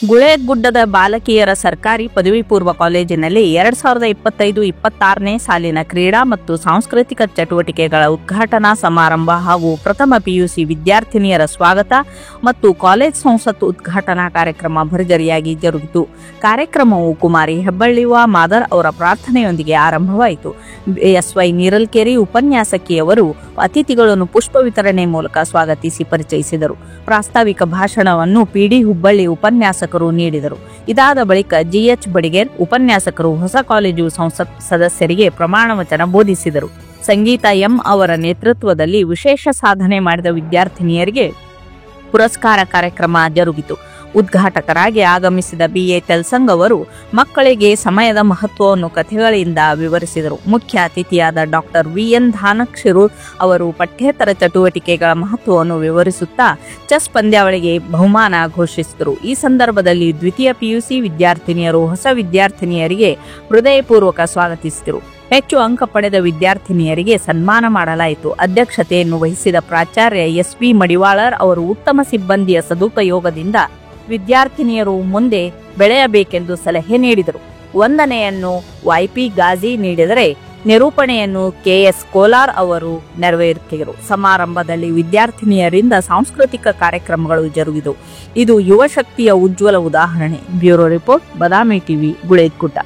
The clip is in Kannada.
ಗುಳೇದಗುಡ್ಡದ ಬಾಲಕಿಯರ ಸರ್ಕಾರಿ ಪದವಿ ಪೂರ್ವ ಕಾಲೇಜಿನಲ್ಲಿ 2025-26ನೇ ಸಾಲಿನ ಕ್ರೀಡಾ ಮತ್ತು ಸಾಂಸ್ಕೃತಿಕ ಚಟುವಟಿಕೆಗಳ ಉದ್ಘಾಟನಾ ಸಮಾರಂಭ ಹಾಗೂ ಪ್ರಥಮ ಪಿಯುಸಿ ವಿದ್ಯಾರ್ಥಿನಿಯರ ಸ್ವಾಗತ ಮತ್ತು ಕಾಲೇಜ್ ಸಂಸತ್ತು ಉದ್ಘಾಟನಾ ಕಾರ್ಯಕ್ರಮ ಭರ್ಜರಿಯಾಗಿ ಜರುಗಿತು. ಕಾರ್ಯಕ್ರಮವು ಕುಮಾರಿ ಹೆಬ್ಬಳ್ಳಿವ ಮಾದರ್ ಅವರ ಪ್ರಾರ್ಥನೆಯೊಂದಿಗೆ ಆರಂಭವಾಯಿತು. ಎಸ್.ವೈ. ನೀರಲ್ಕೇರಿ ಉಪನ್ಯಾಸಕಿಯವರು ಅತಿಥಿಗಳನ್ನು ಪುಷ್ಪ ವಿತರಣೆ ಮೂಲಕ ಸ್ವಾಗತಿಸಿ ಪರಿಚಯಿಸಿದರು. ಪ್ರಾಸ್ತಾವಿಕ ಭಾಷಣವನ್ನು ಪಿಡಿ ಹುಬ್ಬಳ್ಳಿ ಉಪನ್ಯಾಸಕರು ನೀಡಿದರು. ಇದಾದ ಬಳಿಕ ಜಿಎಚ್ ಬಡಿಗೇರ್ ಉಪನ್ಯಾಸಕರು ಹೊಸ ಕಾಲೇಜು ಸಂಸತ್ ಸದಸ್ಯರಿಗೆ ಪ್ರಮಾಣ ವಚನ ಬೋಧಿಸಿದರು. ಸಂಗೀತ ಎಂ ಅವರ ನೇತೃತ್ವದಲ್ಲಿ ವಿಶೇಷ ಸಾಧನೆ ಮಾಡಿದ ವಿದ್ಯಾರ್ಥಿನಿಯರಿಗೆ ಪುರಸ್ಕಾರ ಕಾರ್ಯಕ್ರಮ ಜರುಗಿತು. ಉದ್ಘಾಟಕರಾಗಿ ಆಗಮಿಸಿದ ಬಿ.ಎ. ತೆಲ್ಸಂಗ್ ಅವರು ಮಕ್ಕಳಿಗೆ ಸಮಯದ ಮಹತ್ವವನ್ನು ಕಥೆಗಳಿಂದ ವಿವರಿಸಿದರು. ಮುಖ್ಯ ಅತಿಥಿಯಾದ ಡಾಕ್ಟರ್ ವಿ.ಎನ್. ಧಾನಕ್ಷಿರು ಅವರು ಪಠ್ಯೇತರ ಚಟುವಟಿಕೆಗಳ ಮಹತ್ವವನ್ನು ವಿವರಿಸುತ್ತಾ ಚೆಸ್ ಪಂದ್ಯಾವಳಿಗೆ ಬಹುಮಾನ ಘೋಷಿಸಿದರು. ಈ ಸಂದರ್ಭದಲ್ಲಿ ದ್ವಿತೀಯ ಪಿಯುಸಿ ವಿದ್ಯಾರ್ಥಿನಿಯರು ಹೊಸ ವಿದ್ಯಾರ್ಥಿನಿಯರಿಗೆ ಹೃದಯಪೂರ್ವಕ ಸ್ವಾಗತಿಸಿದರು. ಹೆಚ್ಚು ಅಂಕ ಪಡೆದ ವಿದ್ಯಾರ್ಥಿನಿಯರಿಗೆ ಸನ್ಮಾನ ಮಾಡಲಾಯಿತು. ಅಧ್ಯಕ್ಷತೆಯನ್ನು ವಹಿಸಿದ ಪ್ರಾಚಾರ್ಯ ಎಸ್.ಬಿ. ಮಡಿವಾಳರ್ ಅವರು ಉತ್ತಮ ಸಿಬ್ಬಂದಿಯ ಸದುಪಯೋಗದಿಂದ ವಿದ್ಯಾರ್ಥಿನಿಯರು ಮುಂದೆ ಬೆಳೆಯಬೇಕೆಂದು ಸಲಹೆ ನೀಡಿದರು. ವಂದನೆಯನ್ನು ವೈ.ಪಿ. ಗಾಜಿ ನೀಡಿದರೆ ನಿರೂಪಣೆಯನ್ನು ಕೆ.ಎಸ್. ಕೋಲಾರ್ ಅವರು ನೆರವೇರಿಸಿದರು. ಸಮಾರಂಭದಲ್ಲಿ ವಿದ್ಯಾರ್ಥಿನಿಯರಿಂದ ಸಾಂಸ್ಕೃತಿಕ ಕಾರ್ಯಕ್ರಮಗಳು ಜರುಗಿದವು. ಇದು ಯುವ ಶಕ್ತಿಯ ಉಜ್ವಲ ಉದಾಹರಣೆ. Bureau report, Badami TV, Guledagudda.